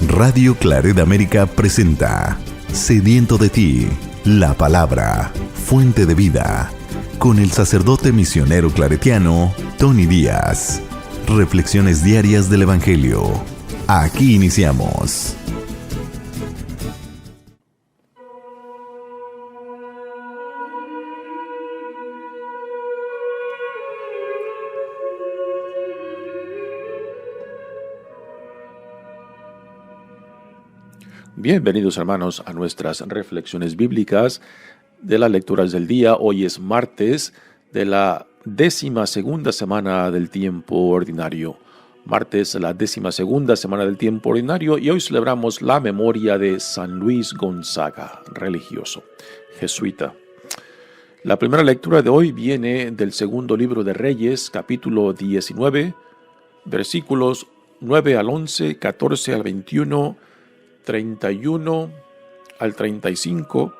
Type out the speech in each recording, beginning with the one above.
Radio Claret América presenta Sediento de ti, la palabra, fuente de vida, con el sacerdote misionero claretiano Tony Díaz. Reflexiones diarias del Evangelio. Aquí iniciamos. Bienvenidos, hermanos, a nuestras reflexiones bíblicas de las lecturas del día. Hoy es martes de la 12ª semana del tiempo ordinario. Martes, la 12ª semana del tiempo ordinario, y hoy celebramos la memoria de San Luis Gonzaga, religioso, jesuita. La primera lectura de hoy viene del segundo libro de Reyes, capítulo 19, versículos 9 al 11, 14 al 21, 31 al 35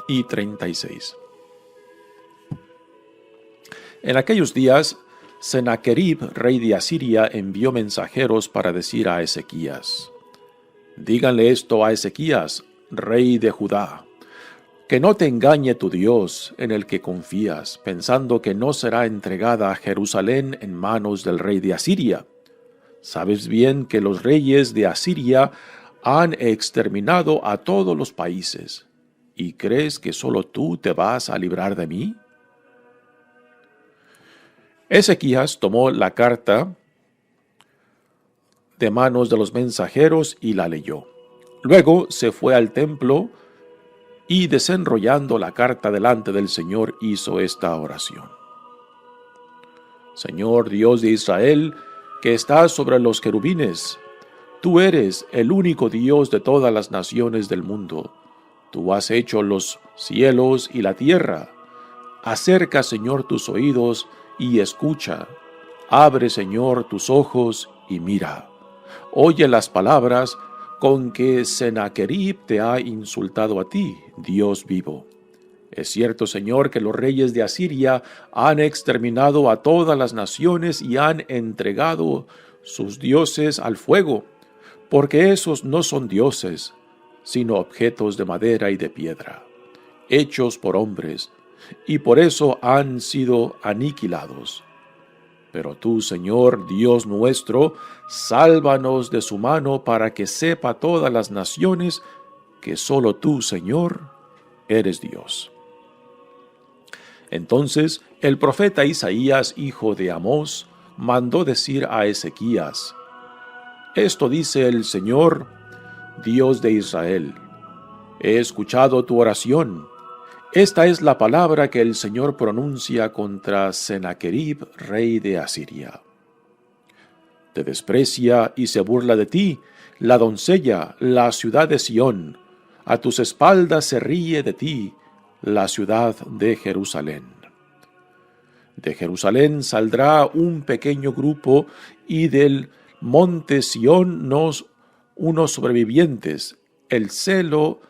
y 36. En aquellos días, Sennacherib, rey de Asiria, envió mensajeros para decir a Ezequías: díganle esto a Ezequías, rey de Judá, que no te engañe tu Dios, en el que confías, pensando que no será entregada a Jerusalén en manos del rey de Asiria. Sabes bien que los reyes de Asiria han exterminado a todos los países, ¿y crees que solo tú te vas a librar de mí? Ezequías tomó la carta de manos de los mensajeros y la leyó. Luego se fue al templo y, desenrollando la carta delante del Señor, hizo esta oración: Señor Dios de Israel, que estás sobre los querubines, tú eres el único Dios de todas las naciones del mundo. Tú has hecho los cielos y la tierra. Acerca, Señor, tus oídos y escucha. Abre, Señor, tus ojos y mira. Oye las palabras con que Sennacherib te ha insultado a ti, Dios vivo. Es cierto, Señor, que los reyes de Asiria han exterminado a todas las naciones y han entregado sus dioses al fuego, porque esos no son dioses, sino objetos de madera y de piedra, hechos por hombres, y por eso han sido aniquilados. Pero tú, Señor, Dios nuestro, sálvanos de su mano para que sepa todas las naciones que solo tú, Señor, eres Dios. Entonces el profeta Isaías, hijo de Amós, mandó decir a Ezequías: esto dice el Señor, Dios de Israel: he escuchado tu oración. Esta es la palabra que el Señor pronuncia contra Sennacherib, rey de Asiria. Te desprecia y se burla de ti la doncella, la ciudad de Sión. A tus espaldas se ríe de ti la ciudad de Jerusalén. De Jerusalén saldrá un pequeño grupo, y del monte Sión unos sobrevivientes. El celo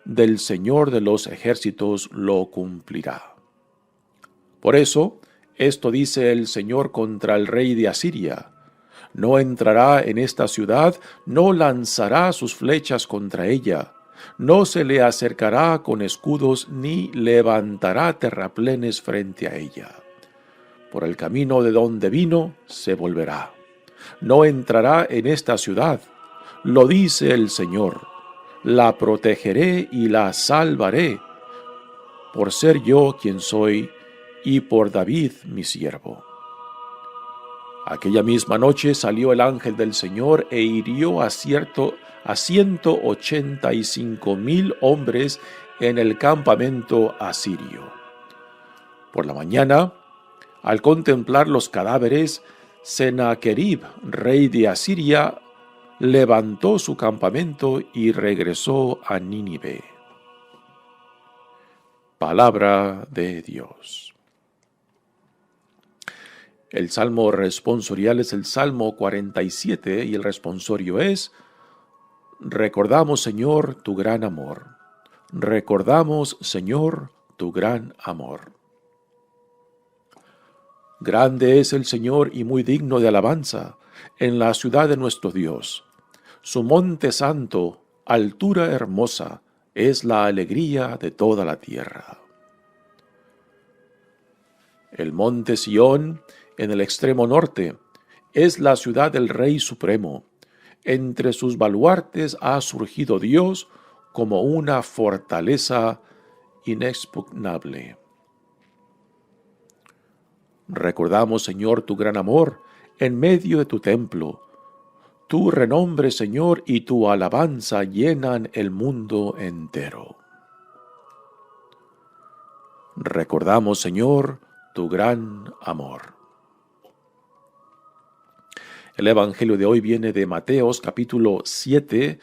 del Señor de los ejércitos lo cumplirá. Por eso, esto dice el Señor contra el rey de Asiria: no entrará en esta ciudad, no lanzará sus flechas contra ella, no se le acercará con escudos, ni levantará terraplenes frente a ella. Por el camino de donde vino se volverá. No entrará en esta ciudad, lo dice el Señor. La protegeré y la salvaré, por ser yo quien soy y por David mi siervo. Aquella misma noche salió el ángel del Señor e hirió a 185,000 hombres en el campamento asirio. Por la mañana, al contemplar los cadáveres, Sennacherib, rey de Asiria, levantó su campamento y regresó a Nínive. Palabra de Dios. El salmo responsorial es el Salmo 47 y el responsorio es: recordamos, Señor, tu gran amor. Recordamos, Señor, tu gran amor. Grande es el Señor y muy digno de alabanza en la ciudad de nuestro Dios. Su monte santo, altura hermosa, es la alegría de toda la tierra. El monte Sión, en el extremo norte, es la ciudad del Rey Supremo. Entre sus baluartes ha surgido Dios como una fortaleza inexpugnable. Recordamos, Señor, tu gran amor en medio de tu templo. Tu renombre, Señor, y tu alabanza llenan el mundo entero. Recordamos, Señor, tu gran amor. El Evangelio de hoy viene de Mateos capítulo 7,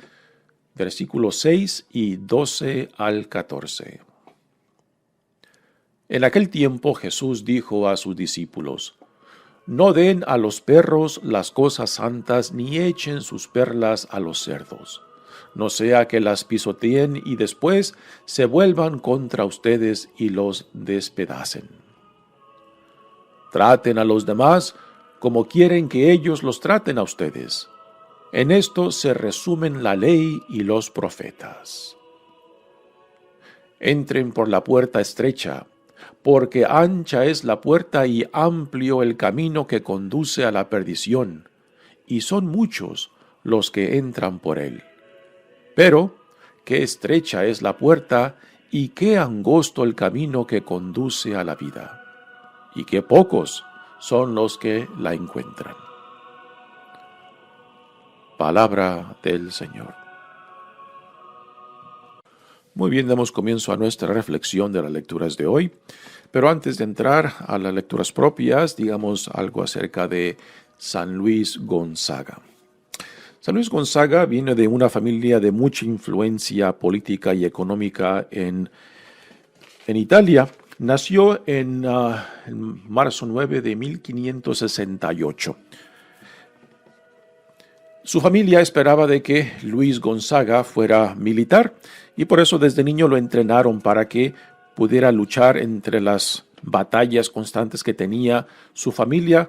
versículos 6 y 12 al 14. En aquel tiempo Jesús dijo a sus discípulos: No den a los perros las cosas santas, ni echen sus perlas a los cerdos, no sea que las pisoteen y después se vuelvan contra ustedes y los despedacen. Traten a los demás como quieren que ellos los traten a ustedes. En esto se resumen la ley y los profetas. Entren por la puerta estrecha, porque ancha es la puerta y amplio el camino que conduce a la perdición, y son muchos los que entran por él. Pero qué estrecha es la puerta y qué angosto el camino que conduce a la vida, y qué pocos son los que la encuentran. Palabra del Señor. Muy bien, damos comienzo a nuestra reflexión de las lecturas de hoy, pero antes de entrar a las lecturas propias, digamos algo acerca de San Luis Gonzaga. San Luis Gonzaga viene de una familia de mucha influencia política y económica en Italia. Nació en marzo 9 de 1568. Su familia esperaba de que Luis Gonzaga fuera militar y por eso desde niño lo entrenaron para que pudiera luchar entre las batallas constantes que tenía su familia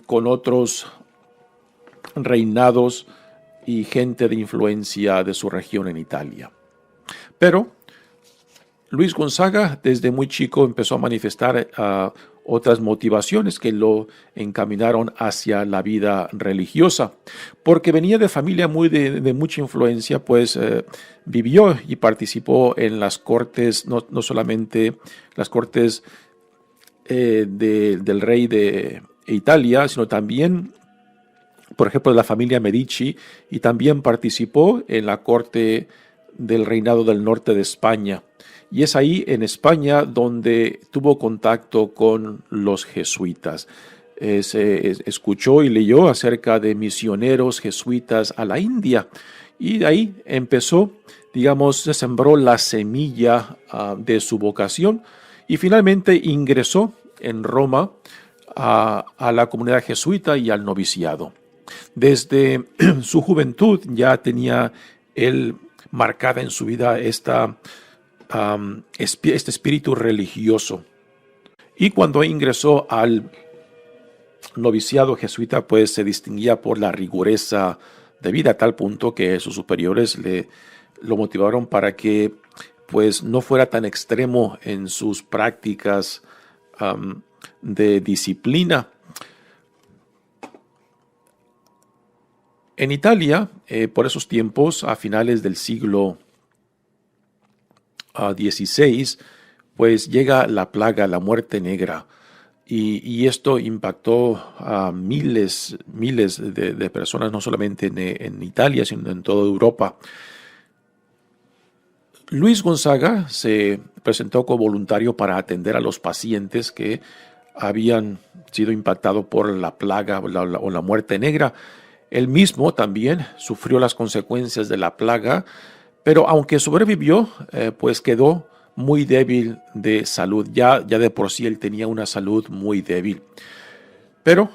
con otros reinados y gente de influencia de su región en Italia. Pero Luis Gonzaga desde muy chico empezó a manifestar otras motivaciones que lo encaminaron hacia la vida religiosa. Porque venía de familia de mucha influencia, pues vivió y participó en las cortes, no solamente las cortes del rey de Italia, sino también, por ejemplo, de la familia Medici, y también participó en la corte del reinado del norte de España. Y es ahí en España donde tuvo contacto con los jesuitas. Se escuchó y leyó acerca de misioneros jesuitas a la India. Y de ahí empezó, digamos, se sembró la semilla de su vocación y finalmente ingresó en Roma a la comunidad jesuita y al noviciado. Desde su juventud ya tenía él marcada en su vida este espíritu religioso. Y cuando ingresó al noviciado jesuita, pues se distinguía por la rigureza de vida, a tal punto que sus superiores lo motivaron para que pues no fuera tan extremo en sus prácticas de disciplina. En Italia, por esos tiempos, a finales del siglo XVI, pues llega la plaga, la muerte negra, y esto impactó a miles de personas, no solamente en Italia, sino en toda Europa. Luis Gonzaga se presentó como voluntario para atender a los pacientes que habían sido impactados por la plaga o la muerte negra. Él mismo también sufrió las consecuencias de la plaga, pero aunque sobrevivió, pues quedó muy débil de salud. Ya de por sí él tenía una salud muy débil. Pero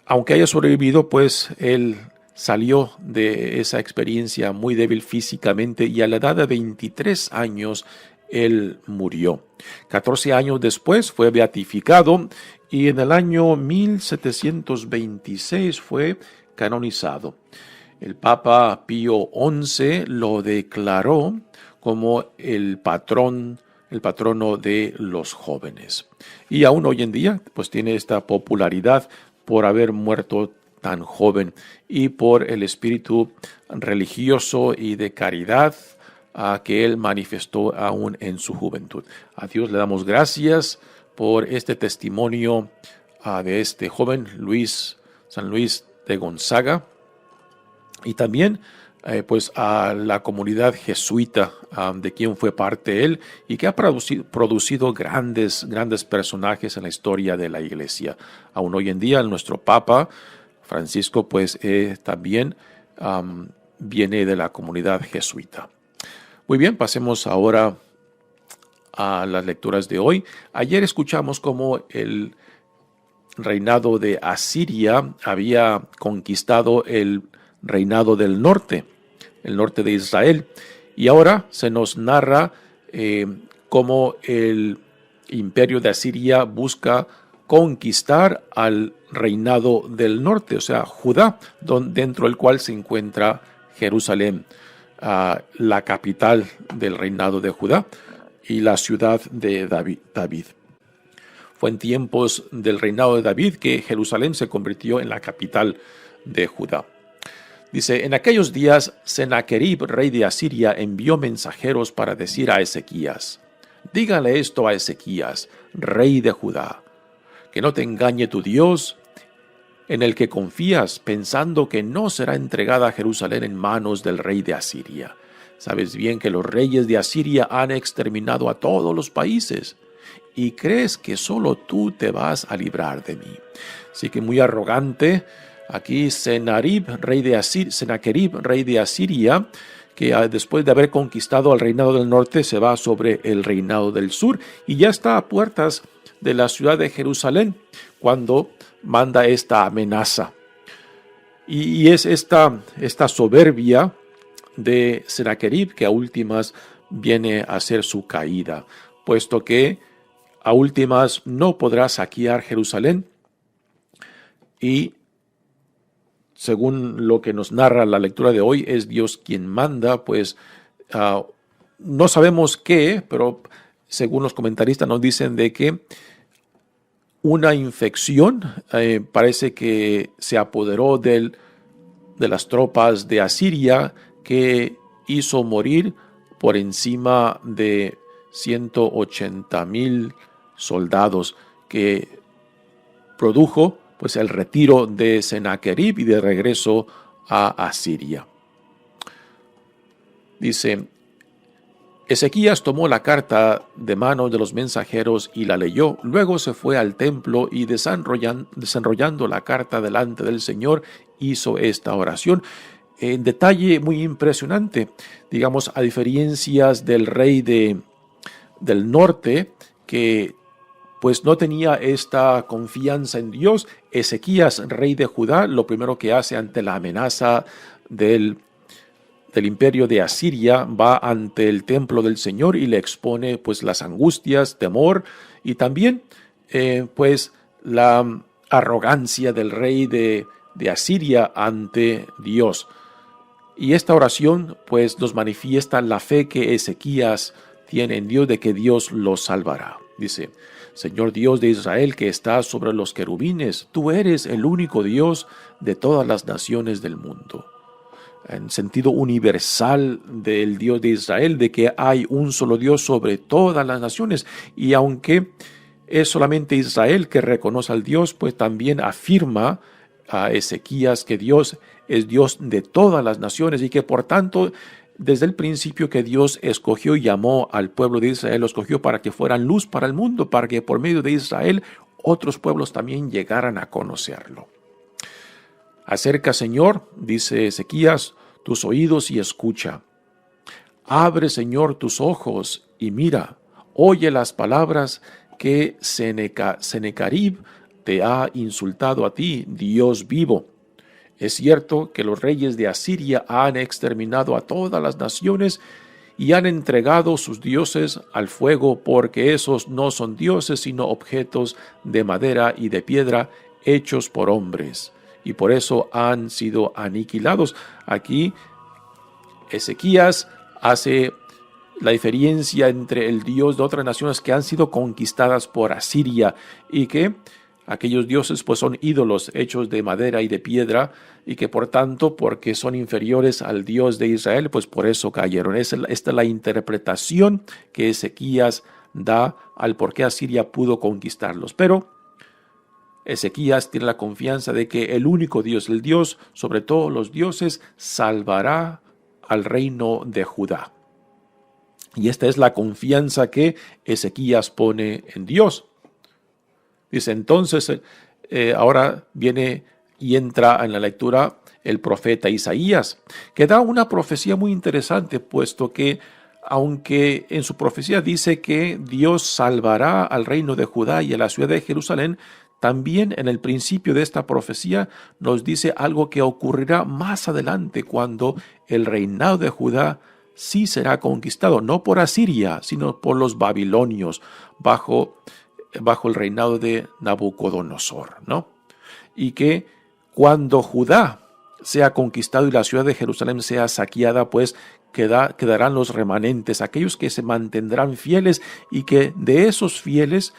aunque haya sobrevivido, pues él salió de esa experiencia muy débil físicamente y a la edad de 23 años él murió. 14 años después fue beatificado y en el año 1726 fue canonizado. El Papa Pío XI lo declaró como el patrono de los jóvenes. Y aún hoy en día, pues tiene esta popularidad por haber muerto tan joven y por el espíritu religioso y de caridad que él manifestó aún en su juventud. A Dios le damos gracias por este testimonio de este joven San Luis de Gonzaga, y también pues a la comunidad jesuita de quien fue parte él y que ha producido grandes personajes en la historia de la Iglesia. Aún hoy en día nuestro Papa Francisco pues también viene de la comunidad jesuita. Muy bien, pasemos ahora a las lecturas de hoy. Ayer escuchamos cómo el reinado de Asiria había conquistado el reinado del norte, el norte de Israel. Y ahora se nos narra cómo el imperio de Asiria busca conquistar al reinado del norte, o sea, Judá, dentro del cual se encuentra Jerusalén, la capital del reinado de Judá y la ciudad de David. Fue en tiempos del reinado de David que Jerusalén se convirtió en la capital de Judá. Dice, en aquellos días Sennacherib, rey de Asiria, envió mensajeros para decir a Ezequías: dígale esto a Ezequías, rey de Judá, que no te engañe tu Dios, en el que confías, pensando que no será entregada Jerusalén en manos del rey de Asiria. Sabes bien que los reyes de Asiria han exterminado a todos los países, y crees que solo tú te vas a librar de mí. Así que muy arrogante, aquí Sennacherib, rey de Asiria, que después de haber conquistado al reinado del norte se va sobre el reinado del sur y ya está a puertas de la ciudad de Jerusalén cuando manda esta amenaza. Y es esta soberbia de Sennacherib que a últimas viene a ser su caída, puesto que a últimas no podrá saquear Jerusalén y según lo que nos narra la lectura de hoy, es Dios quien manda, pues no sabemos qué, pero según los comentaristas nos dicen de que una infección parece que se apoderó de las tropas de Asiria, que hizo morir por encima de 180,000 soldados, que produjo pues el retiro de Sennacherib y de regreso a Asiria. Dice, Ezequías tomó la carta de manos de los mensajeros y la leyó. Luego se fue al templo y desenrollando la carta delante del Señor, hizo esta oración. En detalle muy impresionante, digamos, a diferencias del rey del norte, que pues no tenía esta confianza en Dios. Ezequías, rey de Judá, lo primero que hace ante la amenaza del imperio de Asiria, va ante el templo del Señor y le expone pues las angustias, temor y también pues la arrogancia del rey de Asiria ante Dios. Y esta oración pues nos manifiesta la fe que Ezequías tiene en Dios, de que Dios lo salvará. Dice, Señor Dios de Israel, que estás sobre los querubines, tú eres el único Dios de todas las naciones del mundo. En sentido universal del Dios de Israel, de que hay un solo Dios sobre todas las naciones. Y aunque es solamente Israel que reconoce al Dios, pues también afirma a Ezequías que Dios es Dios de todas las naciones y que por tanto desde el principio que Dios escogió y llamó al pueblo de Israel, lo escogió para que fueran luz para el mundo, para que por medio de Israel otros pueblos también llegaran a conocerlo. Acerca, Señor, dice Ezequías, tus oídos y escucha. Abre, Señor, tus ojos y mira. Oye las palabras que Sennacherib te ha insultado a ti, Dios vivo. Es cierto que los reyes de Asiria han exterminado a todas las naciones y han entregado sus dioses al fuego, porque esos no son dioses sino objetos de madera y de piedra hechos por hombres. y por eso han sido aniquilados. Aquí Ezequías hace la diferencia entre el Dios de otras naciones que han sido conquistadas por Asiria y que aquellos dioses pues son ídolos hechos de madera y de piedra y que por tanto, porque son inferiores al Dios de Israel, pues por eso cayeron. Esta es la interpretación que Ezequías da al por qué Asiria pudo conquistarlos. Pero Ezequías tiene la confianza de que el único Dios, el Dios sobre todos los dioses, salvará al reino de Judá. Y esta es la confianza que Ezequías pone en Dios. Dice entonces, ahora viene y entra en la lectura el profeta Isaías, que da una profecía muy interesante, puesto que aunque en su profecía dice que Dios salvará al reino de Judá y a la ciudad de Jerusalén, también en el principio de esta profecía nos dice algo que ocurrirá más adelante cuando el reinado de Judá sí será conquistado, no por Asiria, sino por los babilonios, bajo el reinado de Nabucodonosor, ¿no? Y que cuando Judá sea conquistado y la ciudad de Jerusalén sea saqueada, pues quedarán los remanentes, aquellos que se mantendrán fieles, y que de esos fieles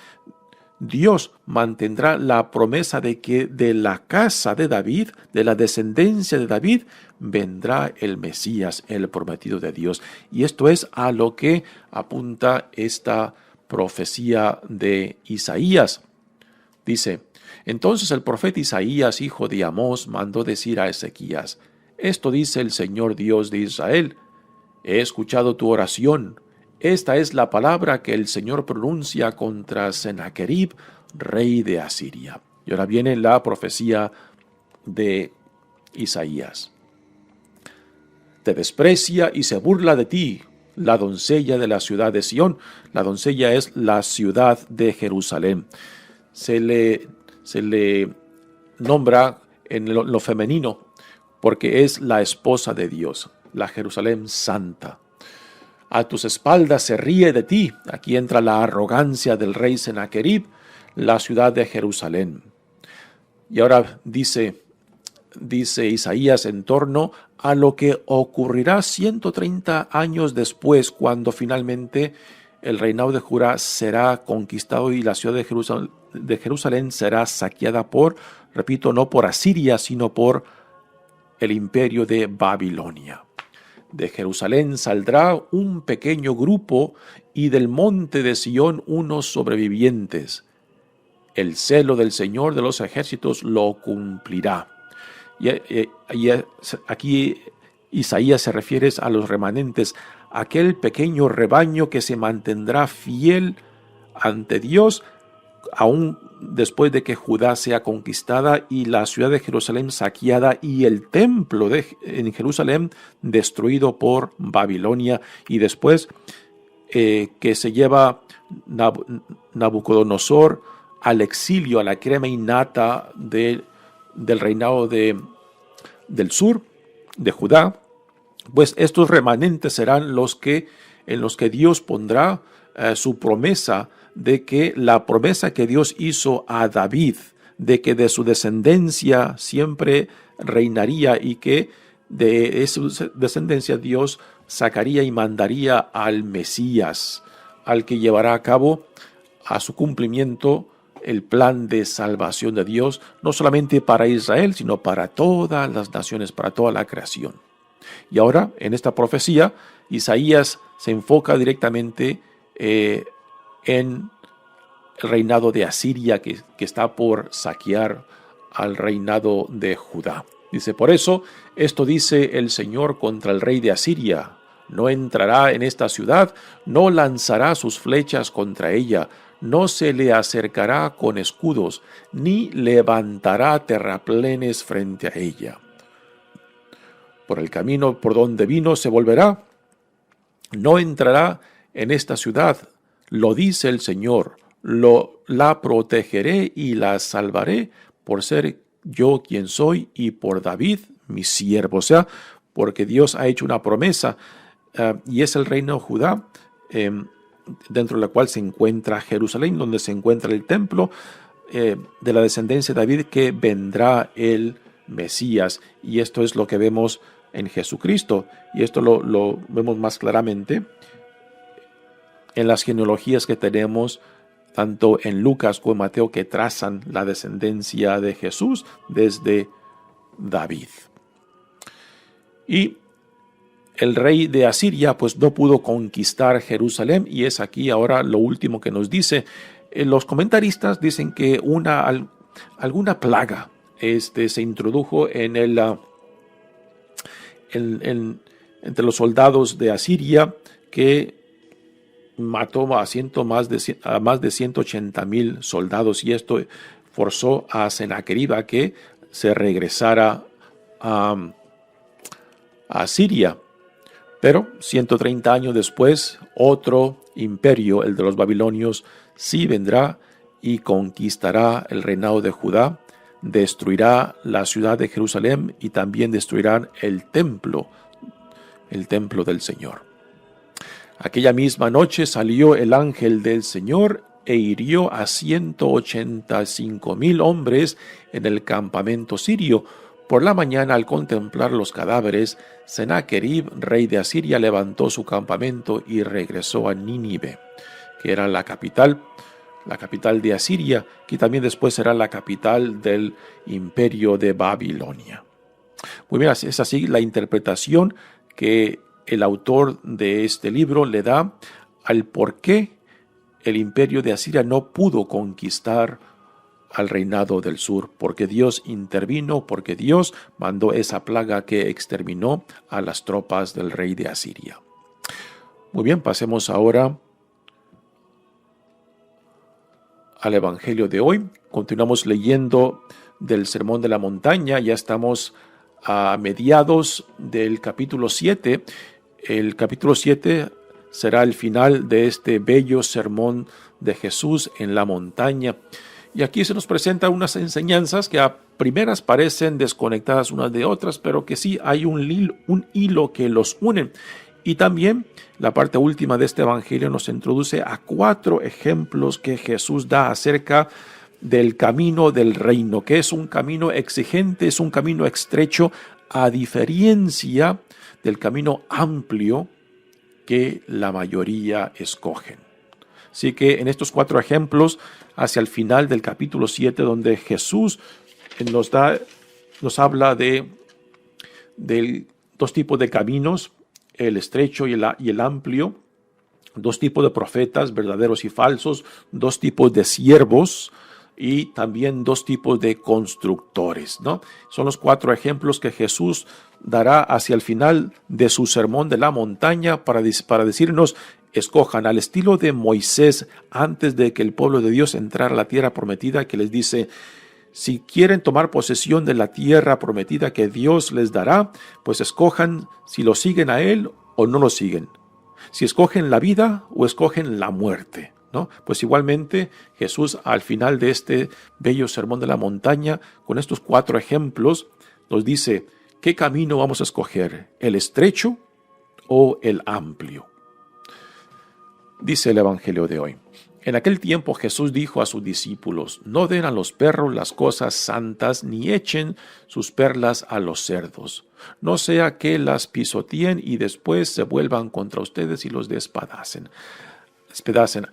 Dios mantendrá la promesa de que de la casa de David, de la descendencia de David, vendrá el Mesías, el prometido de Dios. Y esto es a lo que apunta esta profecía de Isaías. Dice, entonces el profeta Isaías, hijo de Amós, mandó decir a Ezequías, esto dice el Señor Dios de Israel, he escuchado tu oración. Esta es la palabra que el Señor pronuncia contra Sennacherib, rey de Asiria. Y ahora viene la profecía de Isaías. Te desprecia y se burla de ti la doncella de la ciudad de Sión. La doncella es la ciudad de Jerusalén. Se le nombra en lo femenino porque es la esposa de Dios, la Jerusalén santa. A tus espaldas se ríe de ti. Aquí entra la arrogancia del rey Sennacherib, la ciudad de Jerusalén. Y ahora dice Isaías en torno a lo que ocurrirá 130 años después, cuando finalmente el reinado de Judá será conquistado y la ciudad de Jerusalén será saqueada por, repito, no por Asiria, sino por el imperio de Babilonia. De Jerusalén saldrá un pequeño grupo y del monte de Sión unos sobrevivientes. El celo del Señor de los ejércitos lo cumplirá. Y aquí Isaías se refiere a los remanentes, aquel pequeño rebaño que se mantendrá fiel ante Dios aún después de que Judá sea conquistada y la ciudad de Jerusalén saqueada y el templo en Jerusalén destruido por Babilonia, y después que se lleva Nabucodonosor al exilio, a la crema innata del reinado del sur de Judá. Pues estos remanentes serán en los que Dios pondrá su promesa, de que la promesa que Dios hizo a David, de que de su descendencia siempre reinaría y que de esa descendencia Dios sacaría y mandaría al Mesías, al que llevará a cabo a su cumplimiento el plan de salvación de Dios, no solamente para Israel, sino para todas las naciones, para toda la creación. Y ahora, en esta profecía, Isaías se enfoca directamente en el reinado de Asiria que está por saquear al reinado de Judá. Dice, por eso, esto dice el Señor contra el rey de Asiria, no entrará en esta ciudad, no lanzará sus flechas contra ella, no se le acercará con escudos, ni levantará terraplenes frente a ella. Por el camino por donde vino se volverá, no entrará en esta ciudad, lo dice el Señor, la protegeré y la salvaré por ser yo quien soy y por David mi siervo. O sea, porque Dios ha hecho una promesa y es el reino de Judá, dentro de la cual se encuentra Jerusalén, donde se encuentra el templo de la descendencia de David, que vendrá el Mesías. Y esto es lo que vemos en Jesucristo. Y esto lo vemos más claramente en las genealogías que tenemos tanto en Lucas como en Mateo, que trazan la descendencia de Jesús desde David. Y el rey de Asiria pues no pudo conquistar Jerusalén, y es aquí ahora lo último que nos dice. Los comentaristas dicen que alguna plaga se introdujo entre los soldados de Asiria, que mató a más de 180,000 soldados, y esto forzó a Sennacherib a que se regresara a Siria. Pero 130 años después, otro imperio, el de los babilonios, sí vendrá y conquistará el reinado de Judá, destruirá la ciudad de Jerusalén y también destruirán el templo del Señor. Aquella misma noche salió el ángel del Señor e hirió a 185,000 hombres en el campamento sirio. Por la mañana, al contemplar los cadáveres, Sennacherib, rey de Asiria, levantó su campamento y regresó a Nínive, que era la capital de Asiria, que también después será la capital del imperio de Babilonia. Muy bien, es así la interpretación que el autor de este libro le da al por qué el imperio de Asiria no pudo conquistar al reinado del sur, porque Dios intervino, porque Dios mandó esa plaga que exterminó a las tropas del rey de Asiria. Muy bien, pasemos ahora al Evangelio de hoy. Continuamos leyendo del Sermón de la Montaña. Ya estamos a mediados del capítulo 7. El capítulo 7 será el final de este bello sermón de Jesús en la montaña. Y aquí se nos presentan unas enseñanzas que a primeras parecen desconectadas unas de otras, pero que sí hay un hilo que los une. Y también la parte última de este evangelio nos introduce a 4 ejemplos que Jesús da acerca del camino del reino, que es un camino exigente, es un camino estrecho, a diferencia del camino amplio que la mayoría escogen. Así que en estos 4 ejemplos, hacia el final del capítulo 7, donde Jesús nos habla de 2 tipos de caminos, el estrecho y el amplio, 2 tipos de profetas, verdaderos y falsos, 2 tipos de siervos y también 2 tipos de constructores, ¿no? Son los 4 ejemplos que Jesús dará hacia el final de su sermón de la montaña para decirnos: escojan, al estilo de Moisés antes de que el pueblo de Dios entrara a la tierra prometida, que les dice: si quieren tomar posesión de la tierra prometida que Dios les dará, pues escojan si lo siguen a Él o no lo siguen. Si escogen la vida o escogen la muerte, ¿no? Pues igualmente Jesús, al final de este bello sermón de la montaña, con estos 4 ejemplos, nos dice: ¿qué camino vamos a escoger? ¿El estrecho o el amplio? Dice el Evangelio de hoy: en aquel tiempo Jesús dijo a sus discípulos: no den a los perros las cosas santas, ni echen sus perlas a los cerdos, no sea que las pisoteen y después se vuelvan contra ustedes y los despedacen.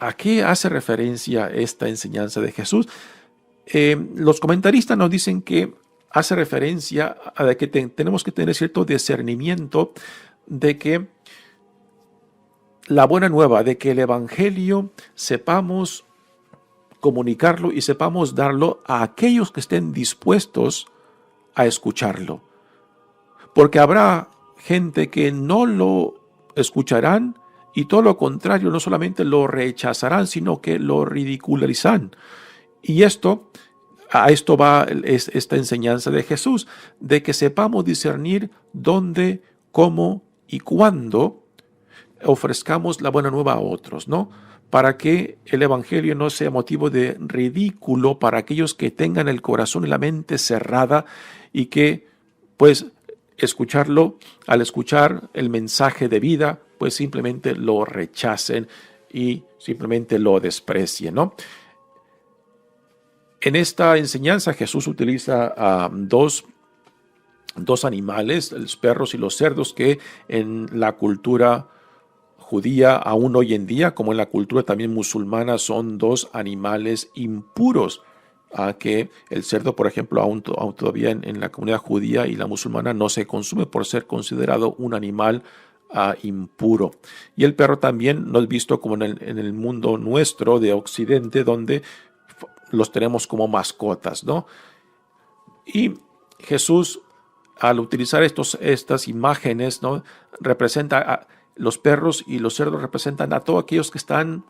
¿A qué hace referencia esta enseñanza de Jesús? Los comentaristas nos dicen que hace referencia a que tenemos que tener cierto discernimiento de que la buena nueva, de que el evangelio sepamos comunicarlo y sepamos darlo a aquellos que estén dispuestos a escucharlo. Porque habrá gente que no lo escucharán y todo lo contrario, no solamente lo rechazarán, sino que lo ridiculizarán. Y a esto va esta enseñanza de Jesús, de que sepamos discernir dónde, cómo y cuándo ofrezcamos la buena nueva a otros, ¿no? Para que el evangelio no sea motivo de ridículo para aquellos que tengan el corazón y la mente cerrada y que, pues, al escuchar el mensaje de vida, pues simplemente lo rechacen y simplemente lo desprecien, ¿no? En esta enseñanza Jesús utiliza 2 dos animales, los perros y los cerdos, que en la cultura judía aún hoy en día, como en la cultura también musulmana, son dos animales impuros. Que el cerdo, por ejemplo, aún todavía en la comunidad judía y la musulmana no se consume por ser considerado un animal impuro. Y el perro también no es visto como en el mundo nuestro de Occidente, donde los tenemos como mascotas, ¿no? Y Jesús, al utilizar estas imágenes, ¿no?, representa a los perros y los cerdos, representan a todos aquellos que están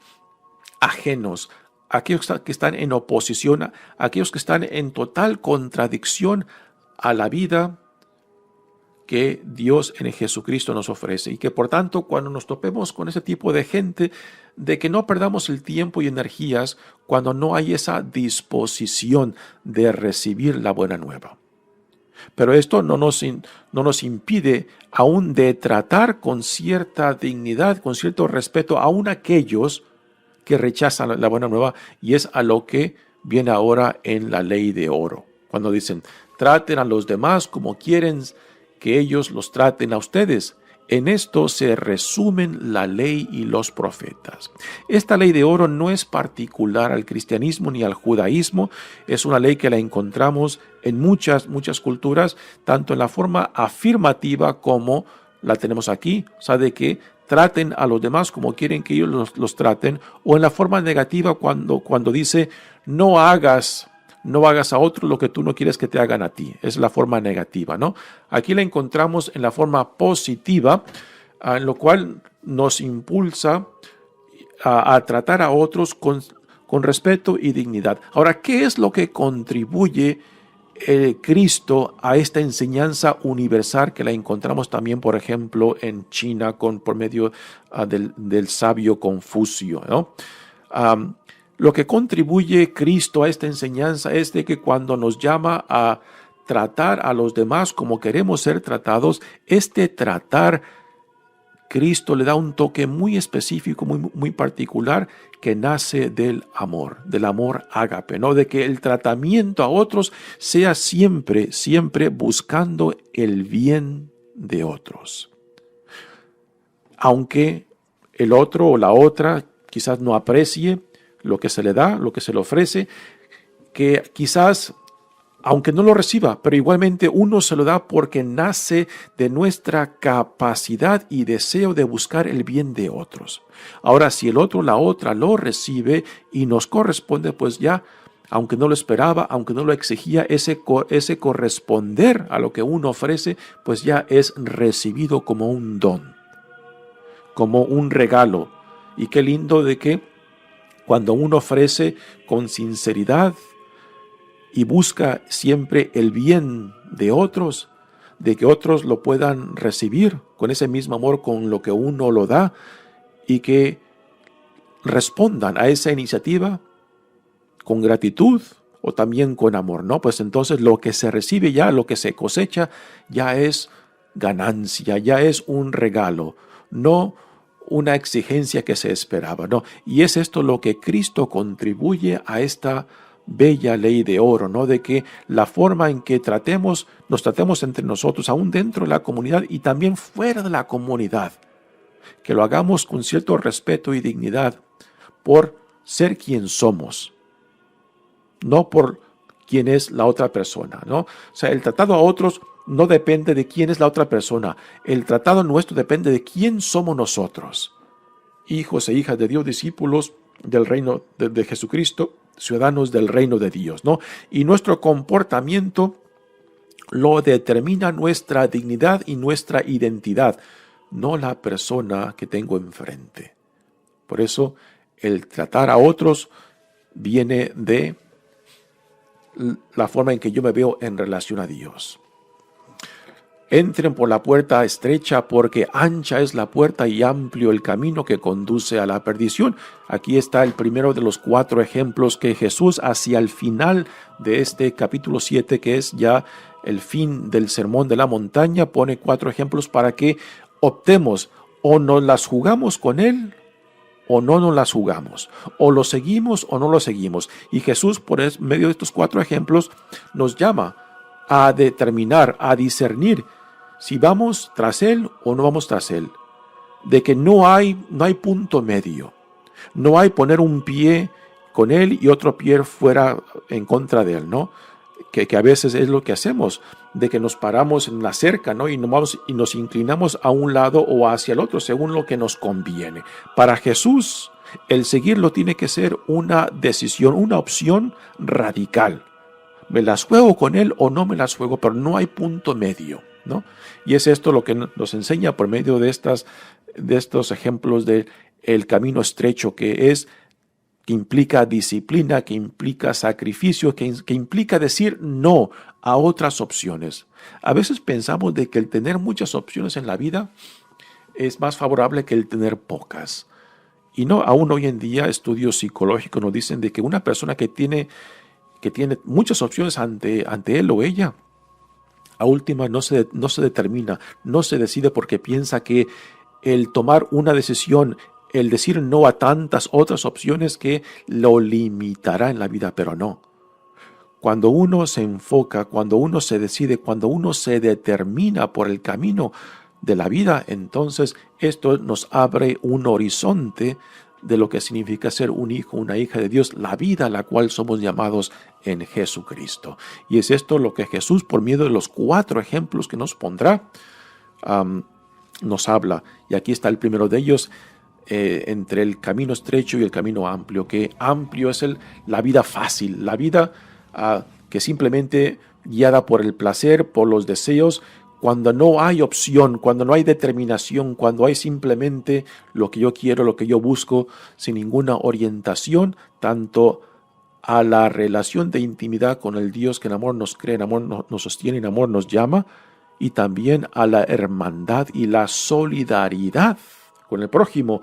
ajenos, aquellos que están en oposición, aquellos que están en total contradicción a la vida que Dios en Jesucristo nos ofrece. Y que por tanto, cuando nos topemos con ese tipo de gente, de que no perdamos el tiempo y energías cuando no hay esa disposición de recibir la buena nueva. Pero esto no nos impide aún de tratar con cierta dignidad, con cierto respeto, aún aquellos que rechazan la buena nueva, y es a lo que viene ahora en la ley de oro. Cuando dicen, traten a los demás como quieren que ellos los traten a ustedes. En esto se resumen la ley y los profetas. Esta ley de oro no es particular al cristianismo ni al judaísmo. Es una ley que la encontramos en muchas culturas, tanto en la forma afirmativa como la tenemos aquí, o sea, de que traten a los demás como quieren que ellos los traten, o en la forma negativa cuando dice no hagas a otros lo que tú no quieres que te hagan a ti. Es la forma negativa, ¿no? Aquí la encontramos en la forma positiva, en lo cual nos impulsa a tratar a otros con respeto y dignidad. Ahora, ¿qué es lo que contribuye Cristo a esta enseñanza universal que la encontramos también, por ejemplo, en China por medio del sabio Confucio, ¿no? Lo que contribuye Cristo a esta enseñanza es de que cuando nos llama a tratar a los demás como queremos ser tratados, este tratar, Cristo le da un toque muy específico, muy particular, que nace del amor ágape, ¿no? De que el tratamiento a otros sea siempre buscando el bien de otros. Aunque el otro o la otra quizás no aprecie lo que se le da, lo que se le ofrece, que quizás, aunque no lo reciba, pero igualmente uno se lo da porque nace de nuestra capacidad y deseo de buscar el bien de otros. Ahora, si el otro o la otra lo recibe y nos corresponde, pues ya, aunque no lo esperaba, aunque no lo exigía, ese corresponder a lo que uno ofrece, pues ya es recibido como un don, como un regalo. Y qué lindo de que cuando uno ofrece con sinceridad y busca siempre el bien de otros, de que otros lo puedan recibir con ese mismo amor con lo que uno lo da, y que respondan a esa iniciativa con gratitud o también con amor, ¿no? Pues entonces lo que se recibe ya, lo que se cosecha, ya es ganancia, ya es un regalo, no una exigencia que se esperaba, ¿no? Y es esto lo que Cristo contribuye a esta bella ley de oro, ¿no? De que la forma en que nos tratemos entre nosotros, aún dentro de la comunidad y también fuera de la comunidad, que lo hagamos con cierto respeto y dignidad por ser quien somos, no por quién es la otra persona, ¿no? O sea, el tratado a otros no depende de quién es la otra persona. El tratado nuestro depende de quién somos nosotros. Hijos e hijas de Dios, discípulos del reino de Jesucristo, ciudadanos del reino de Dios, ¿no? Y nuestro comportamiento lo determina nuestra dignidad y nuestra identidad, no la persona que tengo enfrente. Por eso, el tratar a otros viene de la forma en que yo me veo en relación a Dios. Entren por la puerta estrecha, porque ancha es la puerta y amplio el camino que conduce a la perdición. Aquí está el primero de los 4 ejemplos que Jesús, hacia el final de este capítulo 7, que es ya el fin del sermón de la montaña, pone 4 ejemplos para que optemos: o nos las jugamos con Él, o no nos las jugamos, o lo seguimos o no lo seguimos. Y Jesús, por medio de estos 4 ejemplos, nos llama a determinar, a discernir si vamos tras Él o no vamos tras Él. De que no hay punto medio. No hay poner un pie con Él y otro pie fuera en contra de Él, ¿no? Que a veces es lo que hacemos, de que nos paramos en la cerca, ¿no? Y nos inclinamos a un lado o hacia el otro según lo que nos conviene. Para Jesús, el seguirlo tiene que ser una decisión, una opción radical. ¿Me las juego con Él o no me las juego? Pero no hay punto medio, ¿no? Y es esto lo que nos enseña por medio de estos ejemplos del camino estrecho, que implica disciplina, que implica sacrificio, que implica decir no a otras opciones. A veces pensamos de que el tener muchas opciones en la vida es más favorable que el tener pocas. Y no, aún hoy en día estudios psicológicos nos dicen de que una persona que tiene muchas opciones ante él o ella, a última no se determina, no se decide porque piensa que el tomar una decisión, el decir no a tantas otras opciones que lo limitará en la vida, pero no. Cuando uno se enfoca, cuando uno se decide, cuando uno se determina por el camino de la vida, entonces esto nos abre un horizonte de lo que significa ser un hijo, una hija de Dios, la vida a la cual somos llamados en Jesucristo. Y es esto lo que Jesús, por medio de los 4 ejemplos que nos pondrá, nos habla. Y aquí está el primero de ellos, entre el camino estrecho y el camino amplio, que amplio es la vida fácil, la vida que simplemente guiada por el placer, por los deseos, cuando no hay opción, cuando no hay determinación, cuando hay simplemente lo que yo quiero, lo que yo busco, sin ninguna orientación, tanto a la relación de intimidad con el Dios que en amor nos cree, en amor nos sostiene, en amor nos llama, y también a la hermandad y la solidaridad con el prójimo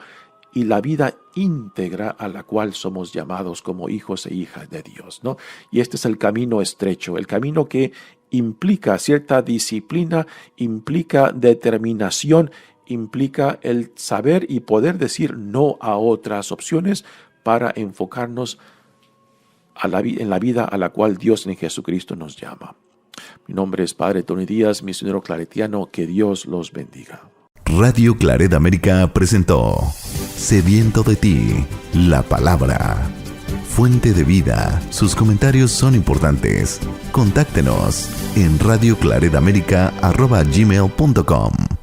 y la vida íntegra a la cual somos llamados como hijos e hijas de Dios, ¿no? Y este es el camino estrecho, el camino que implica cierta disciplina, implica determinación, implica el saber y poder decir no a otras opciones para enfocarnos en la vida a la cual Dios en Jesucristo nos llama. Mi nombre es Padre Tony Díaz, misionero claretiano. Que Dios los bendiga. Radio Claret América presentó Sediento de ti, la palabra. Fuente de vida. Sus comentarios son importantes. Contáctenos en radioclaretamerica@gmail.com.